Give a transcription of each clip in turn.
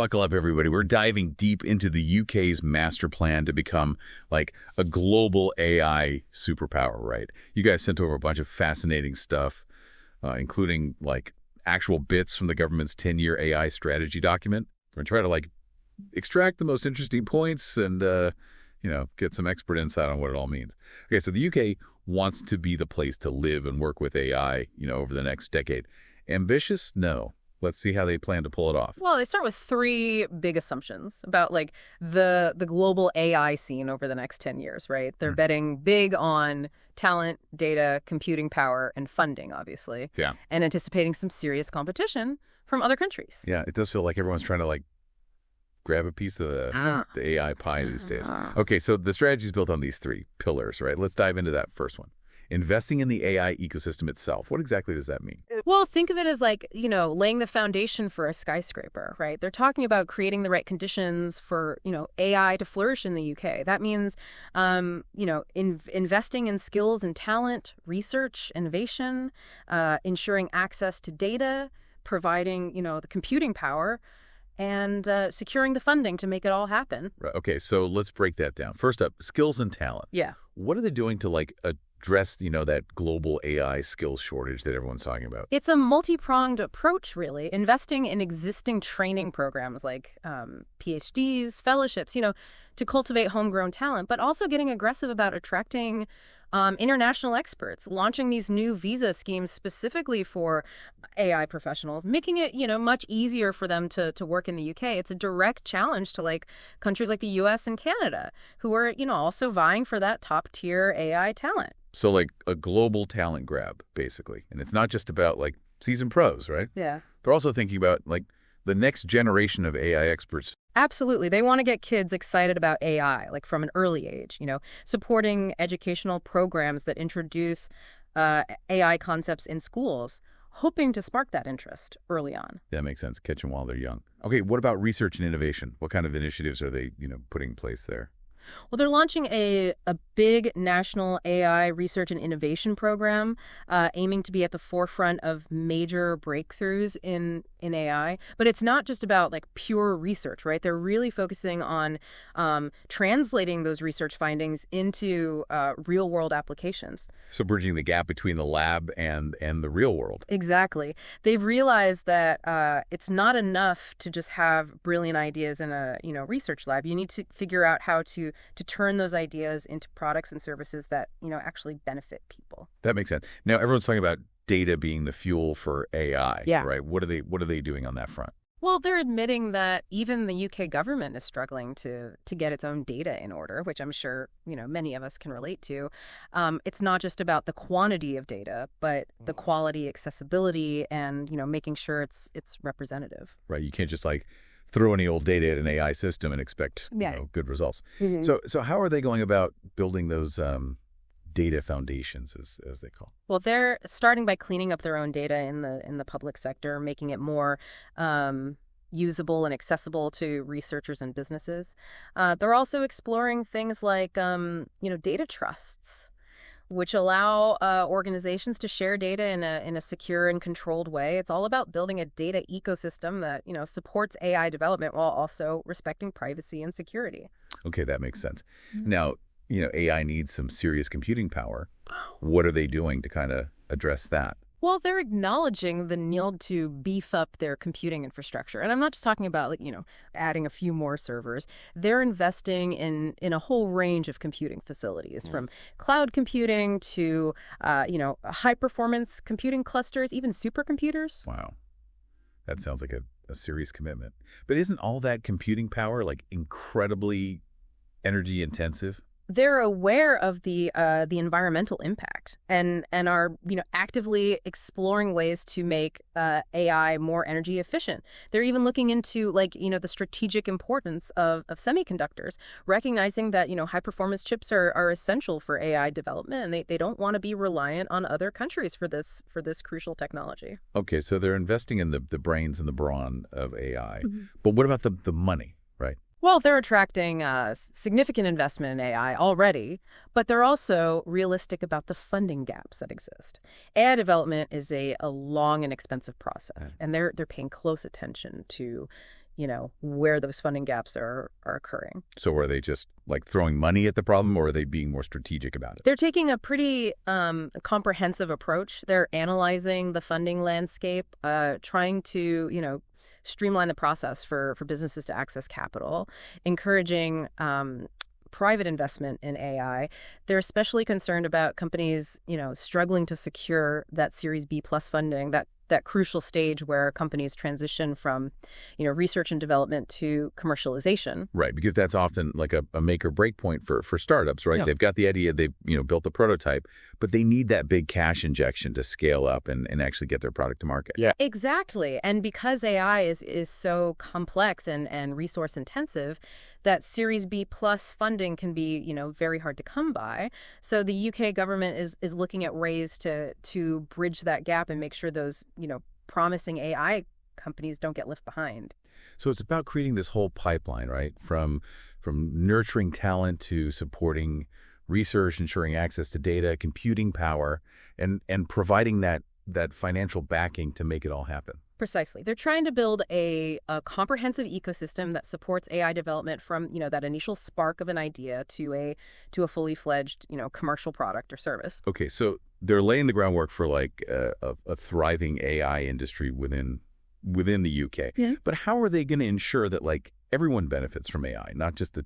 buckle up, everybody. We're diving deep into the UK's master plan to become like a global AI superpower, right? You guys sent over a bunch of fascinating stuff, including like actual bits from the government's 10-year AI strategy document. We're going to try to like extract the most interesting points and, get some expert insight on what it all means. Okay, so the UK wants to be the place to live and work with AI, over the next decade. Ambitious? No. Let's see how they plan to pull it off. Well, they start with three big assumptions about like the global AI scene over the next 10 years, right? They're betting big on talent, data, computing power, and funding, obviously. Yeah. And anticipating some serious competition from other countries. Yeah, it does feel like everyone's trying to like grab a piece of the AI pie these days. Okay, so the strategy is built on these three pillars, right? Let's dive into that first one. Investing in the AI ecosystem itself. What exactly does that mean? Well, think of it as like, laying the foundation for a skyscraper, right? They're talking about creating the right conditions for, AI to flourish in the UK. That means, investing in skills and talent, research, innovation, ensuring access to data, providing, the computing power, and securing the funding to make it all happen. Right, okay, so let's break that down. First up, skills and talent. Yeah. What are they doing to like address, that global AI skills shortage that everyone's talking about? It's a multi-pronged approach, really. Investing in existing training programs like PhDs, fellowships, to cultivate homegrown talent, but also getting aggressive about attracting international experts, launching these new visa schemes specifically for AI professionals, making it, much easier for them to work in the UK. It's a direct challenge to like countries like the US and Canada, who are, also vying for that top tier AI talent. So like a global talent grab, basically. And it's not just about like seasoned pros, right? Yeah. They're also thinking about like the next generation of AI experts. Absolutely. They want to get kids excited about AI, like from an early age, supporting educational programs that introduce AI concepts in schools, hoping to spark that interest early on. That makes sense. Catch them while they're young. Okay, what about research and innovation? What kind of initiatives are they, putting in place there? Well, they're launching a big national AI research and innovation program aiming to be at the forefront of major breakthroughs in AI. But it's not just about like pure research, right? They're really focusing on translating those research findings into real world applications. So bridging the gap between the lab and the real world. Exactly. They've realized that it's not enough to just have brilliant ideas in a research lab. You need to figure out how to turn those ideas into products and services that, actually benefit people. That makes sense. Now, everyone's talking about data being the fuel for AI, yeah. Right? What are they doing on that front? Well, they're admitting that even the UK government is struggling to get its own data in order, which I'm sure, many of us can relate to. It's not just about the quantity of data, but the quality, accessibility, and, making sure it's representative. Right. You can't just like throw any old data at an AI system and expect good results. Mm-hmm. So how are they going about building those data foundations, as they call? Well, they're starting by cleaning up their own data in the public sector, making it more usable and accessible to researchers and businesses. They're also exploring things like data trusts, which allow organizations to share data in a secure and controlled way. It's all about building a data ecosystem that, supports AI development while also respecting privacy and security. Okay, that makes sense. Now, AI needs some serious computing power. What are they doing to kind of address that? Well, they're acknowledging the need to beef up their computing infrastructure. And I'm not just talking about, adding a few more servers. They're investing in a whole range of computing facilities, from cloud computing to, high-performance computing clusters, even supercomputers. Wow. That sounds like a serious commitment. But isn't all that computing power, like, incredibly energy-intensive? They're aware of the environmental impact and are actively exploring ways to make AI more energy efficient. They're even looking into the strategic importance of semiconductors, recognizing that high performance chips are essential for AI development, and they don't want to be reliant on other countries for this crucial technology. Okay, so they're investing in the brains and the brawn of AI, but what about the money, right? Well, they're attracting significant investment in AI already, but they're also realistic about the funding gaps that exist. AI development is a long and expensive process, and they're paying close attention to, where those funding gaps are occurring. So are they just like throwing money at the problem, or are they being more strategic about it? They're taking a pretty comprehensive approach. They're analyzing the funding landscape, trying to, streamline the process for businesses to access capital, encouraging private investment in AI. They're especially concerned about companies, struggling to secure that Series B plus funding, that crucial stage where companies transition from, research and development to commercialization. Right, because that's often like a make or break point for startups, right? Yeah. They've got the idea, they've built the prototype, but they need that big cash injection to scale up and actually get their product to market. Yeah, exactly. And because AI is so complex and resource intensive, that Series B plus funding can be, very hard to come by. So the UK government is looking at ways to bridge that gap and make sure those, promising AI companies don't get left behind. So it's about creating this whole pipeline, right? From nurturing talent to supporting research, ensuring access to data, computing power, and providing that financial backing to make it all happen. Precisely. They're trying to build a comprehensive ecosystem that supports AI development from, that initial spark of an idea to a fully fledged, commercial product or service. Okay, so they're laying the groundwork for like a thriving AI industry within the UK. Yeah. But how are they going to ensure that like everyone benefits from AI, not just the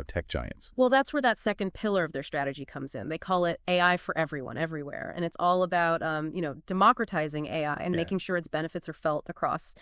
tech giants? Well, that's where that second pillar of their strategy comes in. They call it AI for everyone, everywhere. And it's all about, democratizing AI and making sure its benefits are felt across,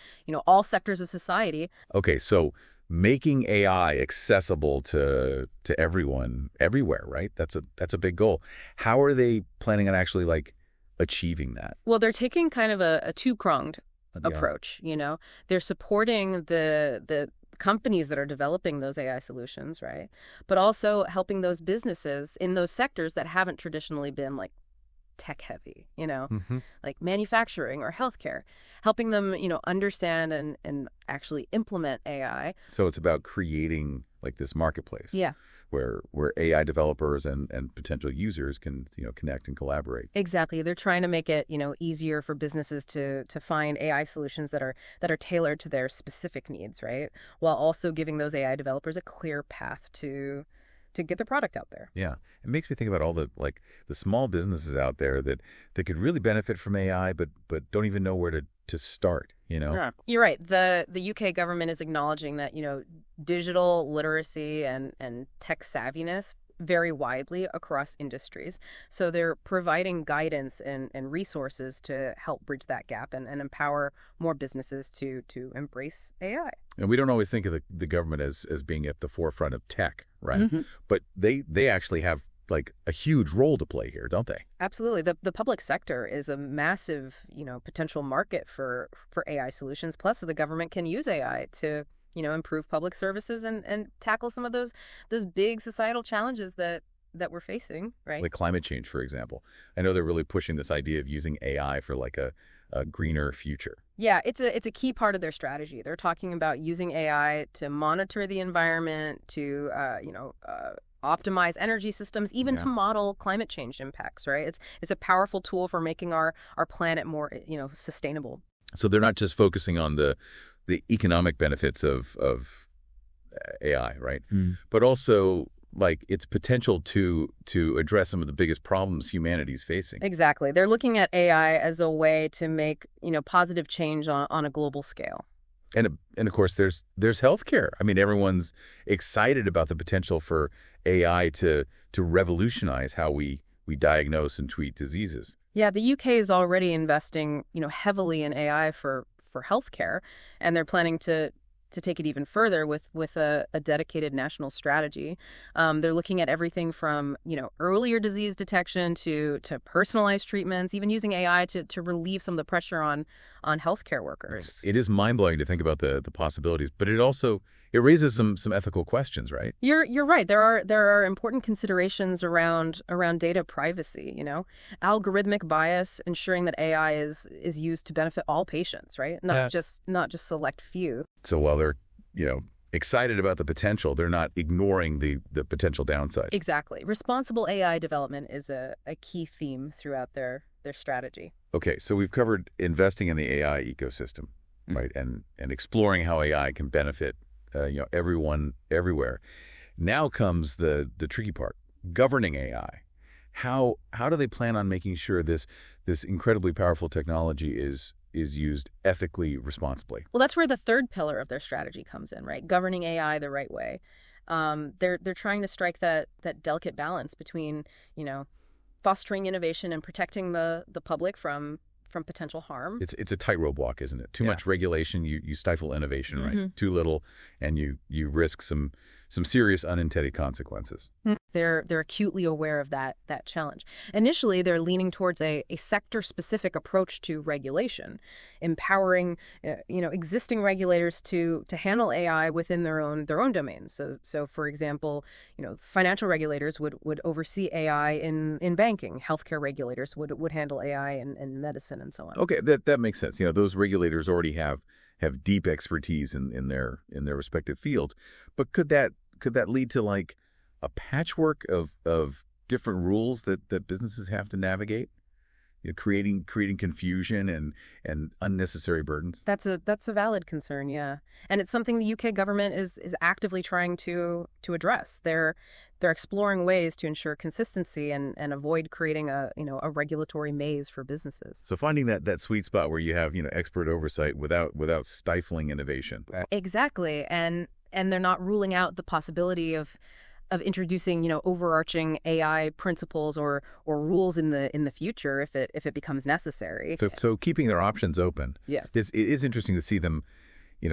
all sectors of society. Okay, so making AI accessible to everyone, everywhere, right? That's a big goal. How are they planning on actually like achieving that? Well, they're taking kind of a two-pronged approach, They're supporting the companies that are developing those AI solutions, right? But also helping those businesses in those sectors that haven't traditionally been like tech heavy, like manufacturing or healthcare, helping them, understand and actually implement AI. So it's about creating like this marketplace. Yeah. Where AI developers and potential users can, connect and collaborate. Exactly. They're trying to make it, easier for businesses to find AI solutions that are tailored to their specific needs, right? While also giving those AI developers a clear path to get their product out there. Yeah. It makes me think about all the small businesses out there that could really benefit from AI but don't even know where to start, Yeah. You're right. The UK government is acknowledging that, digital literacy and tech savviness vary widely across industries. So they're providing guidance and resources to help bridge that gap and empower more businesses to embrace AI. And we don't always think of the government as being at the forefront of tech, right? Mm-hmm. But they actually have like a huge role to play here, don't they? Absolutely. The public sector is a massive, potential market for AI solutions. Plus, the government can use AI to, improve public services and tackle some of those big societal challenges that we're facing, right? Like climate change, for example. I know they're really pushing this idea of using AI for like a greener future. Yeah, it's a key part of their strategy. They're talking about using AI to monitor the environment, to optimize energy systems, even to model climate change impacts, right? It's a powerful tool for making our planet more, sustainable. So they're not just focusing on the economic benefits of AI, right? But also like its potential to address some of the biggest problems humanity's facing. Exactly. They're looking at AI as a way to make, positive change on a global scale. And of course, there's healthcare. I mean, everyone's excited about the potential for AI to revolutionize how we diagnose and treat diseases. Yeah, the UK is already investing, heavily in AI for healthcare, and they're planning to take it even further with a dedicated national strategy. They're looking at everything from, earlier disease detection to personalized treatments, even using AI to relieve some of the pressure on healthcare workers. It is mind-blowing to think about the possibilities, but it raises some ethical questions, right? You're right. There are important considerations around data privacy, algorithmic bias, ensuring that AI is used to benefit all patients, right? Not just select few. So while they're, excited about the potential, they're not ignoring the potential downsides. Exactly. Responsible AI development is a key theme throughout their strategy. Okay, so we've covered investing in the AI ecosystem, right? And exploring how AI can benefit everyone everywhere. Now comes the tricky part: governing AI. How do they plan on making sure this incredibly powerful technology is used ethically, responsibly? Well, that's where the third pillar of their strategy comes in, right? Governing AI the right way. They're trying to strike that delicate balance between, fostering innovation and protecting the public from potential harm. It's a tightrope walk, isn't it? Too Yeah. much regulation, you stifle innovation, Mm-hmm. right? Too little, and you risk some serious unintended consequences. They're acutely aware of that challenge. Initially, they're leaning towards a sector-specific approach to regulation, empowering existing regulators to handle AI within their own domains. So for example, financial regulators would oversee AI in banking. Healthcare regulators would handle AI in medicine and so on. Okay, that makes sense. Those regulators already have deep expertise in their respective fields. But could that lead to like a patchwork of different rules that businesses have to navigate, creating confusion and unnecessary burdens? That's a valid concern, yeah. And it's something the UK government is actively trying to address. They're exploring ways to ensure consistency and avoid creating a regulatory maze for businesses. So finding that sweet spot where you have expert oversight without stifling innovation. Exactly. And they're not ruling out the possibility of introducing overarching AI principles or rules in the future if it becomes necessary. So keeping their options open. Yeah. It is interesting to see them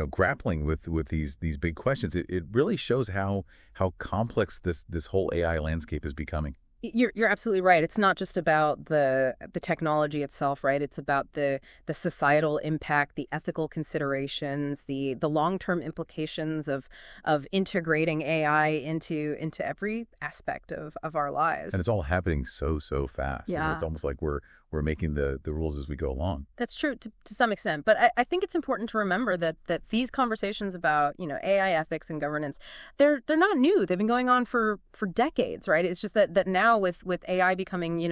grappling with these big questions. It really shows how complex this whole AI landscape is becoming. You're absolutely right. It's not just about the technology itself, right? It's about the societal impact, the ethical considerations, the long-term implications of integrating AI into every aspect of our lives. And it's all happening so fast. Yeah. It's almost like we're making the rules as we go along. That's true to some extent, but I think it's important to remember that these conversations about AI ethics and governance, they're not new. They've been going on for decades, right? It's just that now with AI becoming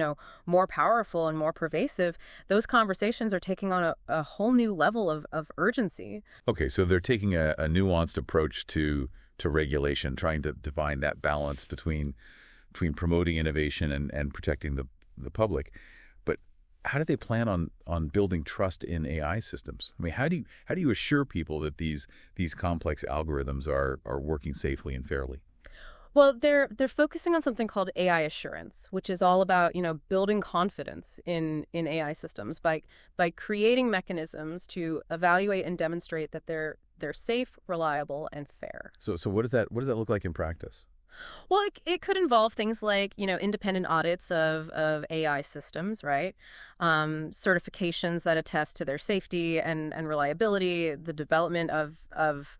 more powerful and more pervasive, those conversations are taking on a whole new level of urgency. Okay, so they're taking a nuanced approach to regulation, trying to define that balance between promoting innovation and protecting the public. But how do they plan on building trust in AI systems? I mean, how do you assure people that these complex algorithms are working safely and fairly? Well, they're focusing on something called AI assurance, which is all about building confidence in AI systems by creating mechanisms to evaluate and demonstrate that they're safe, reliable, and fair. So what does that look like in practice? Well, it could involve things like, independent audits of AI systems, right? Certifications that attest to their safety and reliability, the development of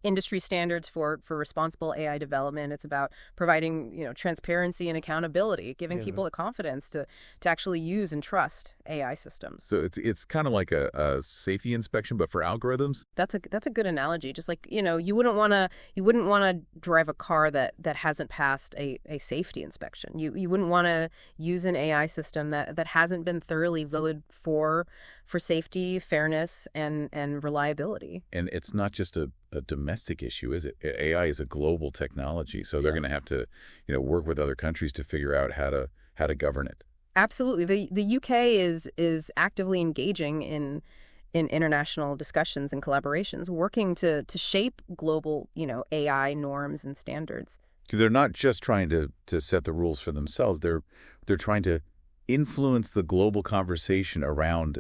industry standards for responsible AI development. It's about providing, transparency and accountability, giving people the confidence to actually use and trust AI systems. So it's kind of like a safety inspection, but for algorithms? That's a good analogy. Just like, you wouldn't want to drive a car that hasn't passed a safety inspection. You wouldn't want to use an AI system that hasn't been thoroughly voted for safety, fairness, and reliability. And it's not just a domestic issue, is it? AI is a global technology, so they're going to have to, work with other countries to figure out how to govern it. Absolutely. The UK is actively engaging in international discussions and collaborations, working to shape global, AI norms and standards. They're not just trying to set the rules for themselves. They're trying to influence the global conversation around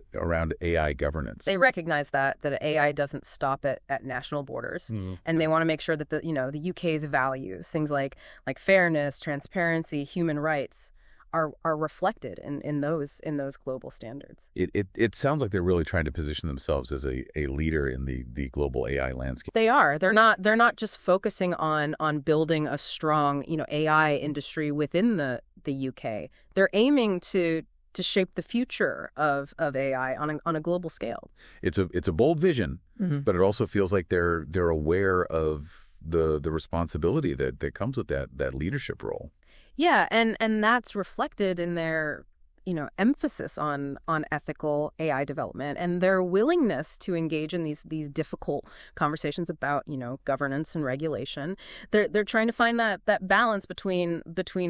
AI governance. They recognize that AI doesn't stop at national borders, and they want to make sure that the UK's values, things like fairness, transparency, human rights, are reflected in those global standards. It sounds like they're really trying to position themselves as a leader in the global AI landscape. They are. They're not just focusing on building a strong AI industry within the UK. They're aiming to shape the future of AI on a global scale. It's a bold vision, but it also feels like they're aware of the responsibility that comes with that leadership role. Yeah, and that's reflected in their emphasis on ethical AI development and their willingness to engage in these difficult conversations about, governance and regulation. They're trying to find that balance between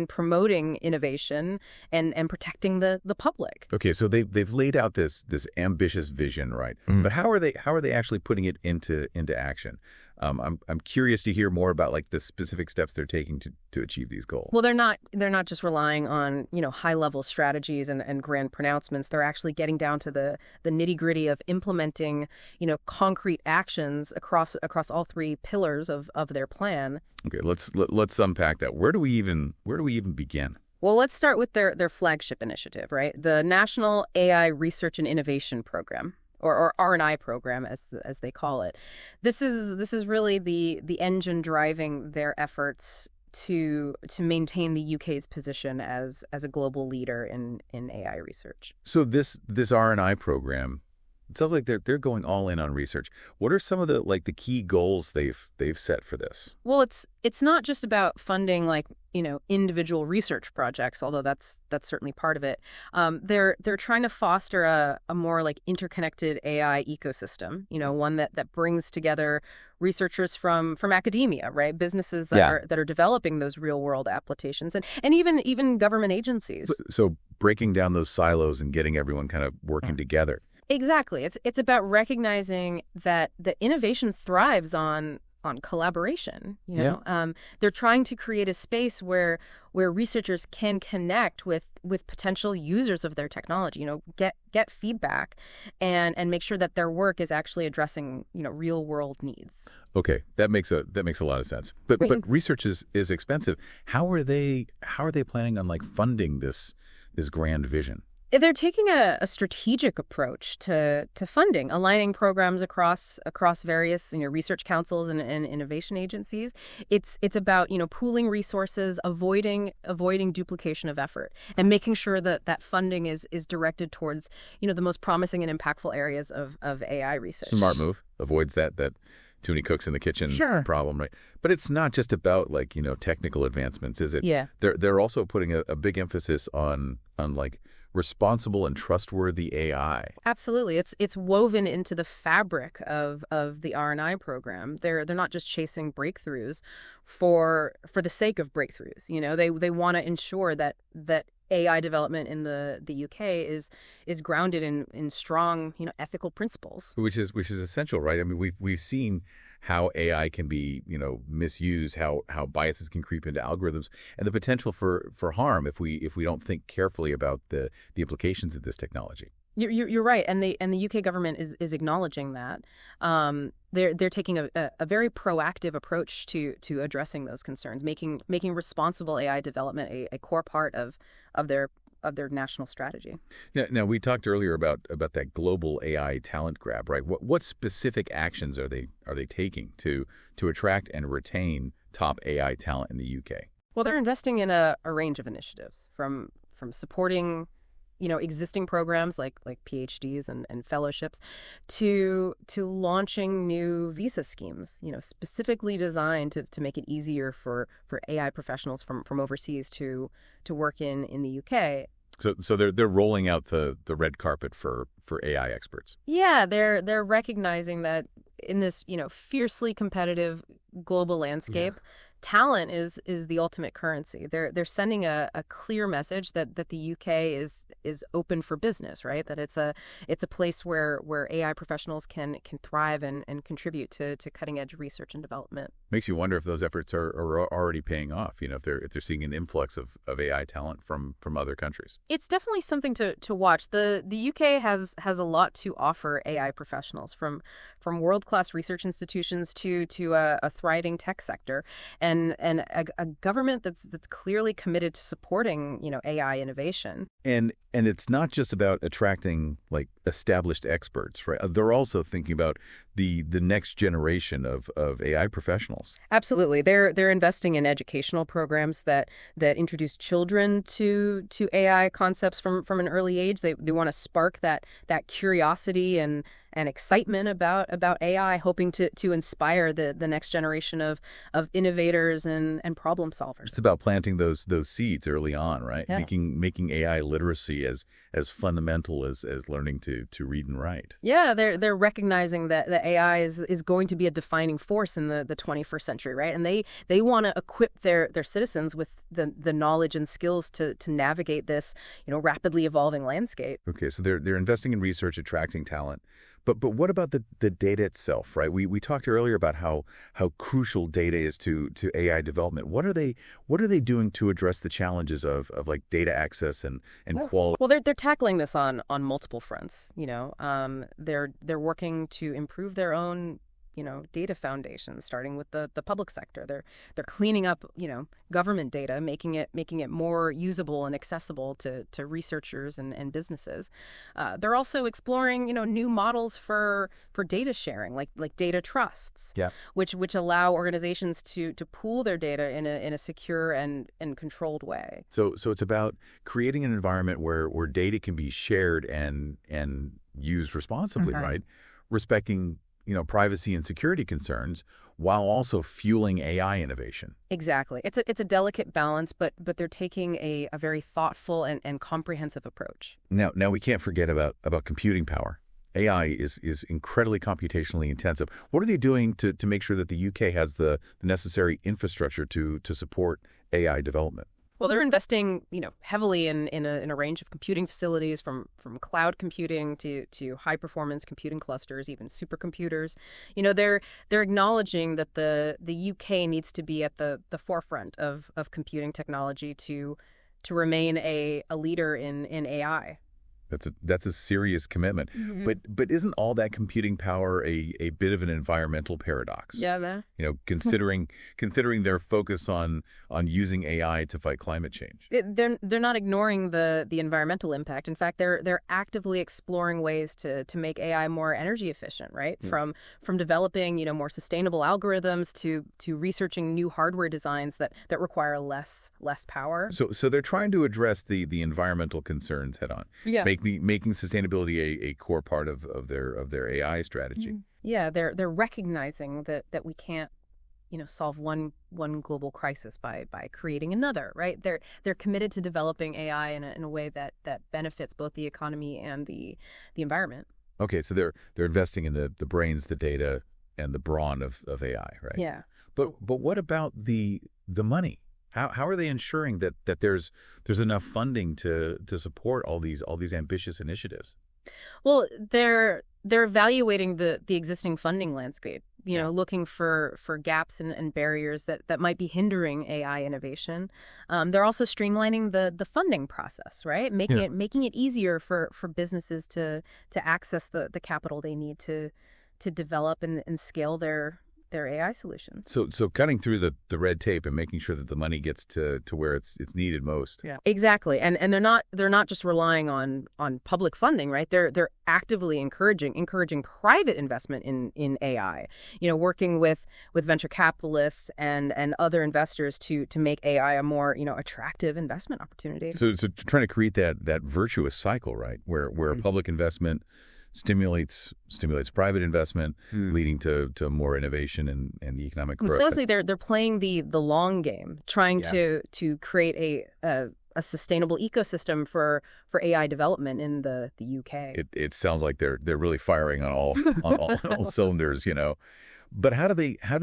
promoting innovation and protecting the public. Okay, so they've laid out this ambitious vision, right? But how are they actually putting it into action? I'm curious to hear more about like the specific steps they're taking to achieve these goals. Well, they're not just relying on high level strategies and grand pronouncements. They're actually getting down to the nitty gritty of implementing concrete actions across all three pillars of their plan. Okay, let's unpack that. Where do we even begin? Well, let's start with their flagship initiative, right? The National AI Research and Innovation Program. Or R&I program, as they call it. This is really the engine driving their efforts to maintain the UK's position as a global leader in AI research. So this R&I program, it sounds like they're going all in on research. What are some of the key goals they've set for this? Well, it's not just about funding individual research projects, although that's certainly part of it. They're trying to foster a more interconnected AI ecosystem, one that brings together researchers from academia, right? Businesses that are developing those real world applications and even government agencies. So breaking down those silos and getting everyone kind of working together. Exactly. It's about recognizing that the innovation thrives on collaboration. They're trying to create a space where researchers can connect with potential users of their technology. Get feedback and make sure that their work is actually addressing real world needs. Okay, that makes a lot of sense. But research is expensive. How are they planning on funding this grand vision? They're taking a strategic approach to funding, aligning programs across various research councils and innovation agencies. It's about pooling resources, avoiding duplication of effort, and making sure that funding is directed towards the most promising and impactful areas of AI research. Smart move. Avoids that too many cooks in the kitchen problem, right? But it's not just about technical advancements, is it? Yeah. They're also putting a big emphasis on responsible and trustworthy AI. Absolutely. It's woven into the fabric of the R&I program. They're not just chasing breakthroughs for the sake of breakthroughs. They want to ensure that AI development in the UK is grounded in strong, ethical principles. Which is essential, right? I mean, we've seen how AI can be, misused, how biases can creep into algorithms, and the potential for harm if we don't think carefully about the implications of this technology. You're right, and the UK government is acknowledging that. They're taking a very proactive approach to addressing those concerns, making responsible AI development a core part of their national strategy. Now we talked earlier about that global AI talent grab, right? What specific actions are they taking to attract and retain top AI talent in the UK? Well, they're investing in a range of initiatives, from supporting existing programs like PhDs and fellowships to launching new visa schemes, specifically designed to make it easier for AI professionals from overseas to work in the UK. So they're rolling out the red carpet for AI experts. Yeah, they're recognizing that in this, fiercely competitive global landscape, talent is the ultimate currency. They're sending a clear message that the UK is open for business, right? That it's a place where AI professionals can thrive and contribute to cutting edge research and development. Makes you wonder if those efforts are already paying off. If they're seeing an influx of AI talent from other countries. It's definitely something to watch. The UK has a lot to offer AI professionals, from world-class research institutions to a thriving tech sector, and a government that's clearly committed to supporting AI innovation. And it's not just about attracting established experts, right? They're also thinking about the next generation of AI professionals. Absolutely. They're investing in educational programs that introduce children to AI concepts from an early age. They want to spark that curiosity and and excitement about AI, hoping to inspire the next generation of innovators and problem solvers. It's about planting those seeds early on, right? Yeah. Making AI literacy as fundamental as learning to read and write. Yeah, they're recognizing that the AI is going to be a defining force in the 21st century, right? And they want to equip their citizens with the knowledge and skills to navigate this, rapidly evolving landscape. Okay, so they're investing in research, attracting talent. But what about the data itself, right? We talked earlier about how crucial data is to AI development. What are they doing to address the challenges of like data access and quality? Well, they're tackling this on multiple fronts. They're working to improve their own data foundations, starting with the public sector. They're cleaning up government data, making it more usable and accessible to researchers and businesses. They're also exploring new models for data sharing, like data trusts, Yeah. which allow organizations to pool their data in a secure and controlled way. So it's about creating an environment where data can be shared and used responsibly, right? Respecting privacy and security concerns while also fueling AI innovation. Exactly. It's a delicate balance, but they're taking a very thoughtful and comprehensive approach. Now we can't forget about computing power. AI is incredibly computationally intensive. What are they doing to make sure that the UK has the necessary infrastructure to support AI development? Well, they're investing, heavily in a range of computing facilities, from cloud computing to high performance computing clusters, even supercomputers. They're acknowledging that the UK needs to be at the forefront of computing technology to remain a leader in AI. That's a serious commitment. Mm-hmm. But isn't all that computing power a bit of an environmental paradox? Yeah, man. Considering their focus on using AI to fight climate change. They're not ignoring the environmental impact. In fact, they're actively exploring ways to make AI more energy efficient, right? Yeah. From developing, more sustainable algorithms to researching new hardware designs that require less power. So they're trying to address the environmental concerns head on. Yeah. Making sustainability a core part of their AI strategy. Mm-hmm. Yeah, they're recognizing that we can't solve one global crisis by creating another, right? They're committed to developing AI in a way that benefits both the economy and the environment. Okay, so they're investing in the brains, the data, and the brawn of AI, right? Yeah. But what about the money? How are they ensuring that there's enough funding to support all these ambitious initiatives? Well, they're evaluating the existing funding landscape, looking for gaps and barriers that might be hindering AI innovation. They're also streamlining the funding process, right? Making it easier for businesses to access the capital they need to develop and scale their AI solutions. So cutting through the red tape and making sure that the money gets to where it's needed most. Yeah, exactly. And they're not just relying on public funding, right? They're actively encouraging private investment in AI. Working with venture capitalists and other investors to make AI a more attractive investment opportunity. So trying to create that virtuous cycle, right? Where public investment stimulates private investment, leading to more innovation and economic growth. Essentially, they're playing the long game, trying to create a sustainable ecosystem for AI development in the UK. It sounds like they're really firing on all cylinders, But how do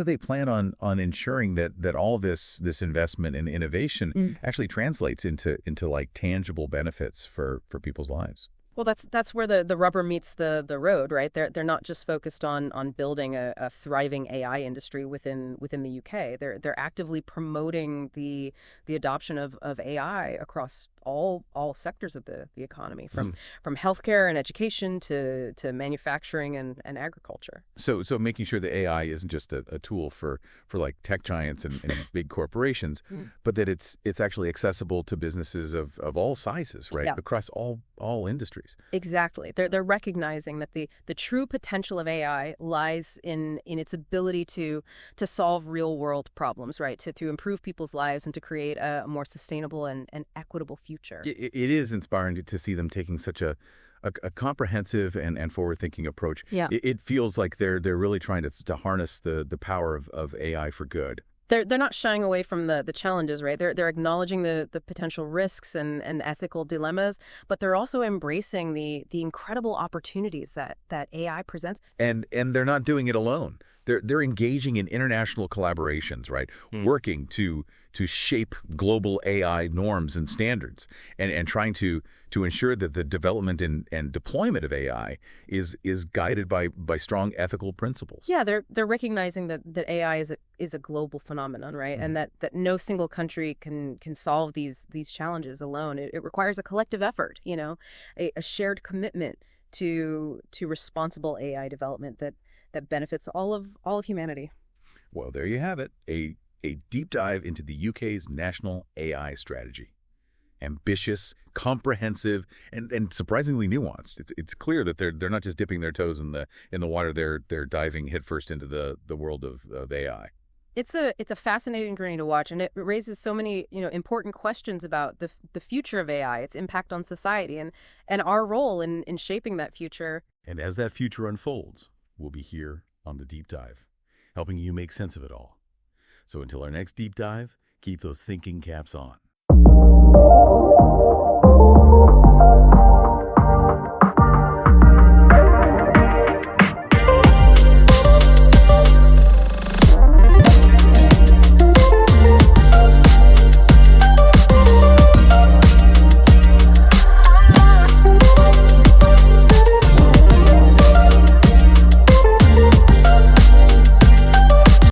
they plan on ensuring that all this investment and innovation actually translates into like tangible benefits for people's lives? Well, that's where the rubber meets the road, right? They're not just focused on building a thriving AI industry within the UK. They're actively promoting the adoption of AI across all sectors of the economy, from healthcare and education to manufacturing and agriculture. So making sure that AI isn't just a tool for like tech giants and big corporations, but that it's actually accessible to businesses of all sizes, right? Yeah. Across all industries. Exactly. They're recognizing that the true potential of AI lies in its ability to solve real world problems, right? To improve people's lives and to create a more sustainable and equitable future. It is inspiring to see them taking such a a comprehensive and forward-thinking approach. Yeah. It feels like they're really trying to harness the power of AI for good. They're not shying away from the challenges, right? They're acknowledging the potential risks and ethical dilemmas, but they're also embracing the incredible opportunities that AI presents. And they're not doing it alone. They're engaging in international collaborations, right? Working to shape global AI norms and standards, and trying to ensure that the development and deployment of AI is guided by strong ethical principles. Yeah, they're recognizing that AI is a global phenomenon, right? And that no single country can solve these challenges alone. It requires a collective effort, a shared commitment to responsible AI development that benefits all of humanity. Well, there you have it. A deep dive into the UK's national AI strategy. Ambitious, comprehensive, and surprisingly nuanced. It's clear that they're not just dipping their toes in the water. They're diving headfirst into the world of AI. It's a fascinating journey to watch, and it raises so many important questions about the future of AI, its impact on society, and our role in shaping that future. And as that future unfolds, we'll be here on the deep dive, helping you make sense of it all. So until our next deep dive, keep those thinking caps on.